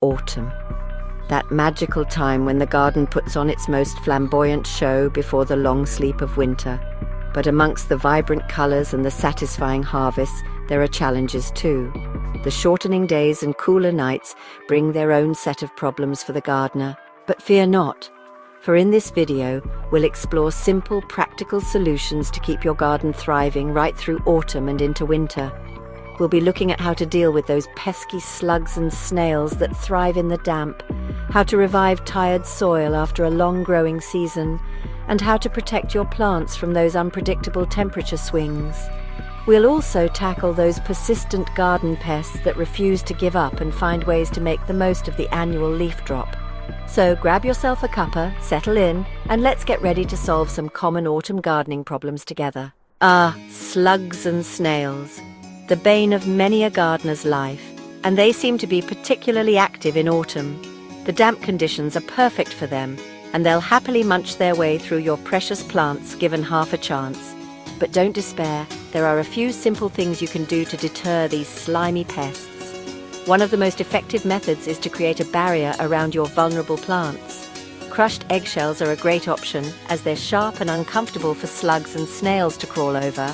Autumn. That magical time when the garden puts on its most flamboyant show before the long sleep of winter. But amongst the vibrant colours and the satisfying harvests, there are challenges too. The shortening days and cooler nights bring their own set of problems for the gardener. But fear not, for in this video, we'll explore simple, practical solutions to keep your garden thriving right through autumn and into winter. We'll be looking at how to deal with those pesky slugs and snails that thrive in the damp, how to revive tired soil after a long growing season, and how to protect your plants from those unpredictable temperature swings. We'll also tackle those persistent garden pests that refuse to give up and find ways to make the most of the annual leaf drop. So grab yourself a cuppa, settle in, and let's get ready to solve some common autumn gardening problems together. Slugs and snails. The bane of many a gardener's life, and they seem to be particularly active in autumn. The damp conditions are perfect for them, and they'll happily munch their way through your precious plants given half a chance. But don't despair, there are a few simple things you can do to deter these slimy pests. One of the most effective methods is to create a barrier around your vulnerable plants. Crushed eggshells are a great option, as they're sharp and uncomfortable for slugs and snails to crawl over.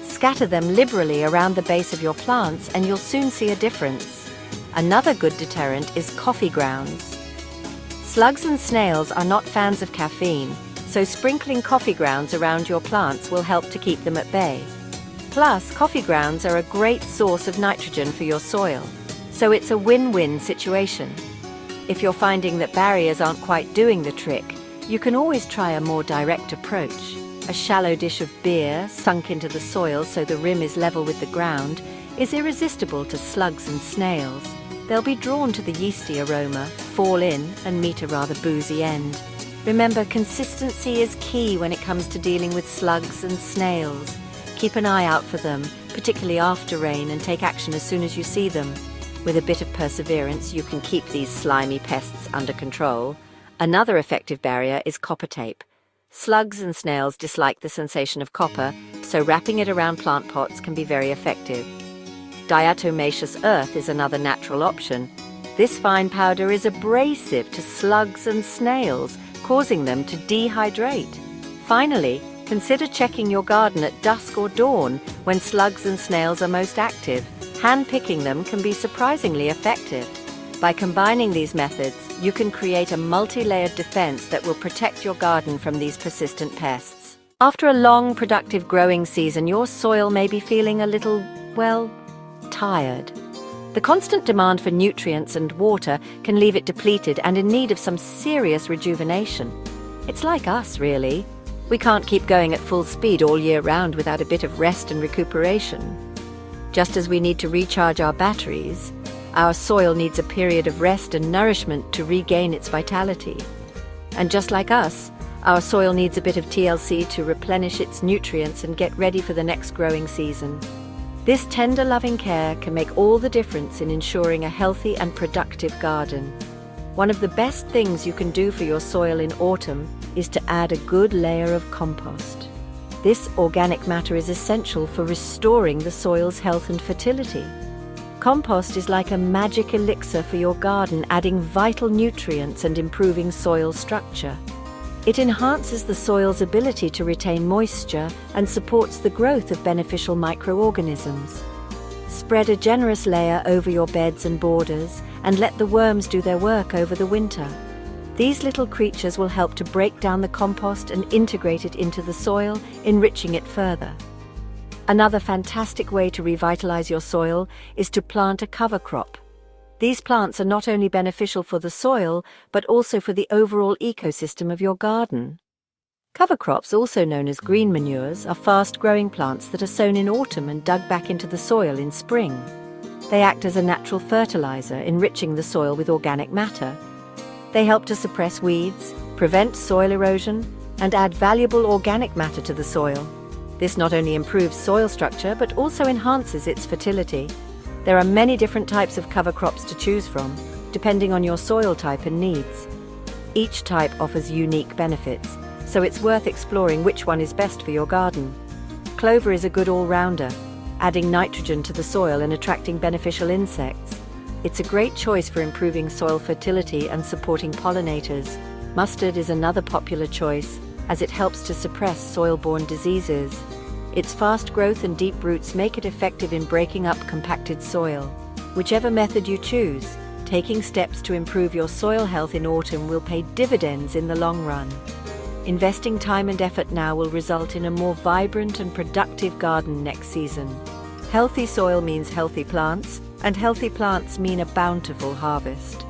Scatter them liberally around the base of your plants and you'll soon see a difference. Another good deterrent is coffee grounds. Slugs and snails are not fans of caffeine, so sprinkling coffee grounds around your plants will help to keep them at bay. Plus, coffee grounds are a great source of nitrogen for your soil, so it's a win-win situation. If you're finding that barriers aren't quite doing the trick, you can always try a more direct approach. A shallow dish of beer, sunk into the soil so the rim is level with the ground, is irresistible to slugs and snails. They'll be drawn to the yeasty aroma, fall in, and meet a rather boozy end. Remember, consistency is key when it comes to dealing with slugs and snails. Keep an eye out for them, particularly after rain, and take action as soon as you see them. With a bit of perseverance, you can keep these slimy pests under control. Another effective barrier is copper tape. Slugs and snails dislike the sensation of copper, so wrapping it around plant pots can be very effective. Diatomaceous earth is another natural option. This fine powder is abrasive to slugs and snails, causing them to dehydrate. Finally, consider checking your garden at dusk or dawn when slugs and snails are most active. Hand-picking them can be surprisingly effective. By combining these methods, you can create a multi-layered defense that will protect your garden from these persistent pests. After a long, productive growing season, your soil may be feeling a little, tired. The constant demand for nutrients and water can leave it depleted and in need of some serious rejuvenation. It's like us, really. We can't keep going at full speed all year round without a bit of rest and recuperation. Just as we need to recharge our batteries, our soil needs a period of rest and nourishment to regain its vitality. And just like us, our soil needs a bit of TLC to replenish its nutrients and get ready for the next growing season. This tender, loving care can make all the difference in ensuring a healthy and productive garden. One of the best things you can do for your soil in autumn is to add a good layer of compost. This organic matter is essential for restoring the soil's health and fertility. Compost is like a magic elixir for your garden, adding vital nutrients and improving soil structure. It enhances the soil's ability to retain moisture and supports the growth of beneficial microorganisms. Spread a generous layer over your beds and borders and let the worms do their work over the winter. These little creatures will help to break down the compost and integrate it into the soil, enriching it further. Another fantastic way to revitalize your soil is to plant a cover crop. These plants are not only beneficial for the soil, but also for the overall ecosystem of your garden. Cover crops, also known as green manures, are fast-growing plants that are sown in autumn and dug back into the soil in spring. They act as a natural fertilizer, enriching the soil with organic matter. They help to suppress weeds, prevent soil erosion, and add valuable organic matter to the soil. This not only improves soil structure, but also enhances its fertility. There are many different types of cover crops to choose from, depending on your soil type and needs. Each type offers unique benefits, so it's worth exploring which one is best for your garden. Clover is a good all-rounder, adding nitrogen to the soil and attracting beneficial insects. It's a great choice for improving soil fertility and supporting pollinators. Mustard is another popular choice, as it helps to suppress soil-borne diseases. Its fast growth and deep roots make it effective in breaking up compacted soil. Whichever method you choose, taking steps to improve your soil health in autumn will pay dividends in the long run. Investing time and effort now will result in a more vibrant and productive garden next season. Healthy soil means healthy plants, and healthy plants mean a bountiful harvest.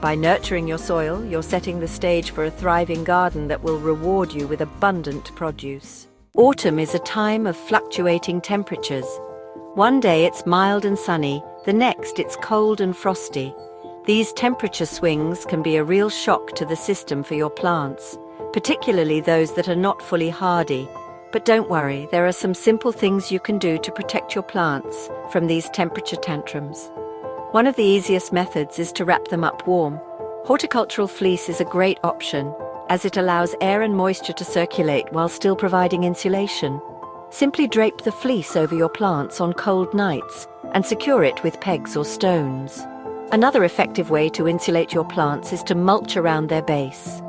By nurturing your soil, you're setting the stage for a thriving garden that will reward you with abundant produce. Autumn is a time of fluctuating temperatures. One day it's mild and sunny, the next it's cold and frosty. These temperature swings can be a real shock to the system for your plants, particularly those that are not fully hardy. But don't worry, there are some simple things you can do to protect your plants from these temperature tantrums. One of the easiest methods is to wrap them up warm. Horticultural fleece is a great option, as it allows air and moisture to circulate while still providing insulation. Simply drape the fleece over your plants on cold nights and secure it with pegs or stones. Another effective way to insulate your plants is to mulch around their base.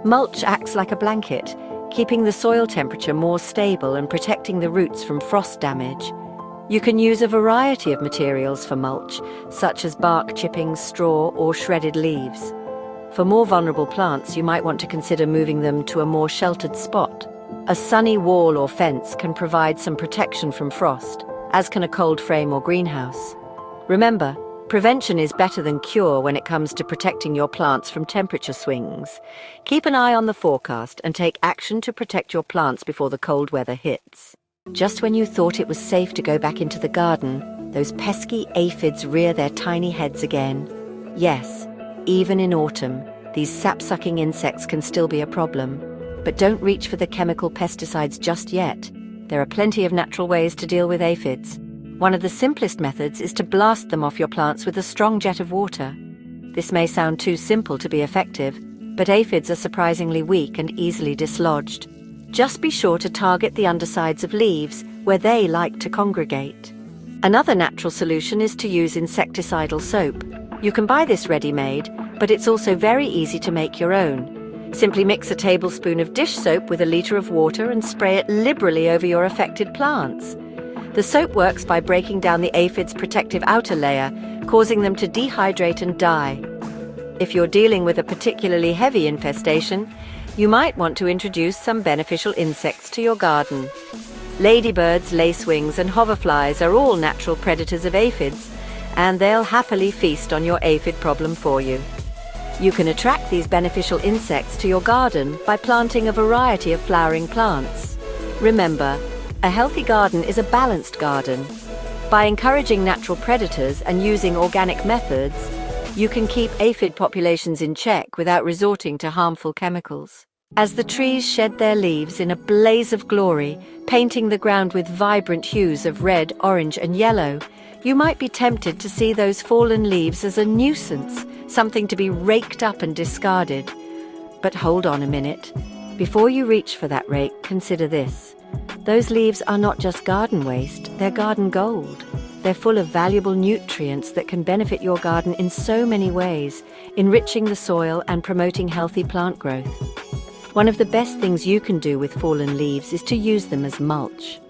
Mulch acts like a blanket, keeping the soil temperature more stable and protecting the roots from frost damage. You can use a variety of materials for mulch, such as bark chippings, straw, or shredded leaves. For more vulnerable plants, you might want to consider moving them to a more sheltered spot. A sunny wall or fence can provide some protection from frost, as can a cold frame or greenhouse. Remember, prevention is better than cure when it comes to protecting your plants from temperature swings. Keep an eye on the forecast and take action to protect your plants before the cold weather hits. Just when you thought it was safe to go back into the garden, those pesky aphids rear their tiny heads again. Yes, even in autumn, these sap-sucking insects can still be a problem. But don't reach for the chemical pesticides just yet. There are plenty of natural ways to deal with aphids. One of the simplest methods is to blast them off your plants with a strong jet of water. This may sound too simple to be effective, but aphids are surprisingly weak and easily dislodged. Just be sure to target the undersides of leaves where they like to congregate. Another natural solution is to use insecticidal soap. You can buy this ready-made, but it's also very easy to make your own. Simply mix a tablespoon of dish soap with a liter of water and spray it liberally over your affected plants. The soap works by breaking down the aphid's protective outer layer, causing them to dehydrate and die. If you're dealing with a particularly heavy infestation, you might want to introduce some beneficial insects to your garden. Ladybirds, lacewings, and hoverflies are all natural predators of aphids, and they'll happily feast on your aphid problem for you. You can attract these beneficial insects to your garden by planting a variety of flowering plants. Remember, a healthy garden is a balanced garden. By encouraging natural predators and using organic methods, you can keep aphid populations in check without resorting to harmful chemicals. As the trees shed their leaves in a blaze of glory, painting the ground with vibrant hues of red, orange, and yellow, you might be tempted to see those fallen leaves as a nuisance, something to be raked up and discarded. But hold on a minute. Before you reach for that rake, consider this. Those leaves are not just garden waste, they're garden gold. They're full of valuable nutrients that can benefit your garden in so many ways, enriching the soil and promoting healthy plant growth. One of the best things you can do with fallen leaves is to use them as mulch.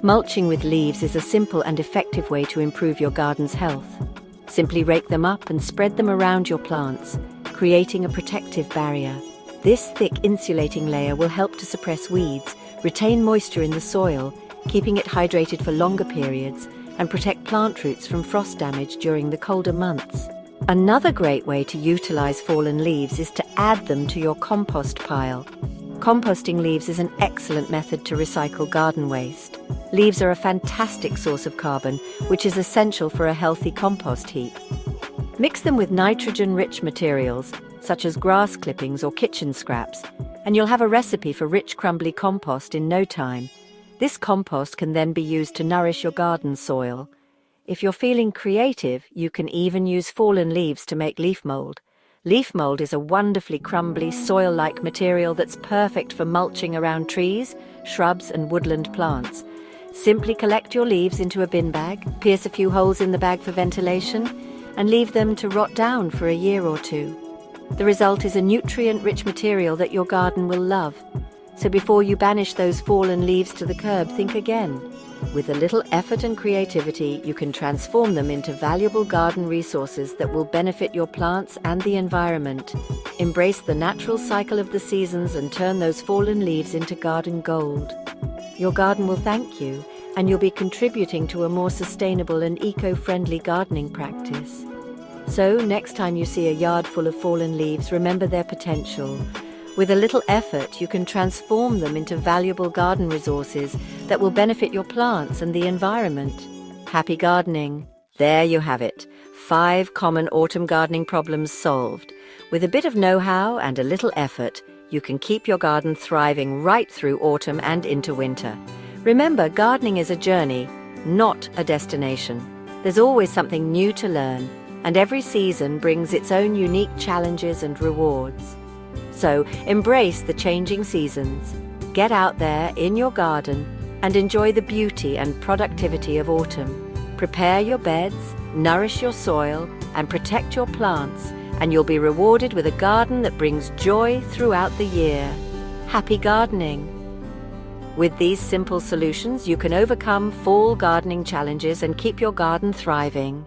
Mulching with leaves is a simple and effective way to improve your garden's health. Simply rake them up and spread them around your plants, creating a protective barrier. This thick insulating layer will help to suppress weeds, retain moisture in the soil, keeping it hydrated for longer periods, and protect plant roots from frost damage during the colder months. Another great way to utilize fallen leaves is to add them to your compost pile. Composting leaves is an excellent method to recycle garden waste. Leaves are a fantastic source of carbon, which is essential for a healthy compost heap. Mix them with nitrogen-rich materials, such as grass clippings or kitchen scraps, and you'll have a recipe for rich, crumbly compost in no time. This compost can then be used to nourish your garden soil. If you're feeling creative, you can even use fallen leaves to make leaf mold. Leaf mold is a wonderfully crumbly, soil-like material that's perfect for mulching around trees, shrubs, and woodland plants. Simply collect your leaves into a bin bag, pierce a few holes in the bag for ventilation, and leave them to rot down for a year or two. The result is a nutrient-rich material that your garden will love. So before you banish those fallen leaves to the curb, think again. With a little effort and creativity, you can transform them into valuable garden resources that will benefit your plants and the environment. Embrace the natural cycle of the seasons and turn those fallen leaves into garden gold. Your garden will thank you, and you'll be contributing to a more sustainable and eco-friendly gardening practice. So, next time you see a yard full of fallen leaves, remember their potential. With a little effort, you can transform them into valuable garden resources that will benefit your plants and the environment. Happy gardening! There you have it. 5 common autumn gardening problems solved. With a bit of know-how and a little effort, you can keep your garden thriving right through autumn and into winter. Remember, gardening is a journey, not a destination. There's always something new to learn, and every season brings its own unique challenges and rewards. So, embrace the changing seasons. Get out there in your garden and enjoy the beauty and productivity of autumn. Prepare your beds, nourish your soil, and protect your plants, and you'll be rewarded with a garden that brings joy throughout the year. Happy gardening! With these simple solutions, you can overcome fall gardening challenges and keep your garden thriving.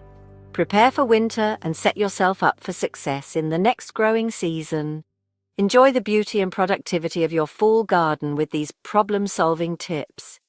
Prepare for winter and set yourself up for success in the next growing season. Enjoy the beauty and productivity of your fall garden with these problem-solving tips.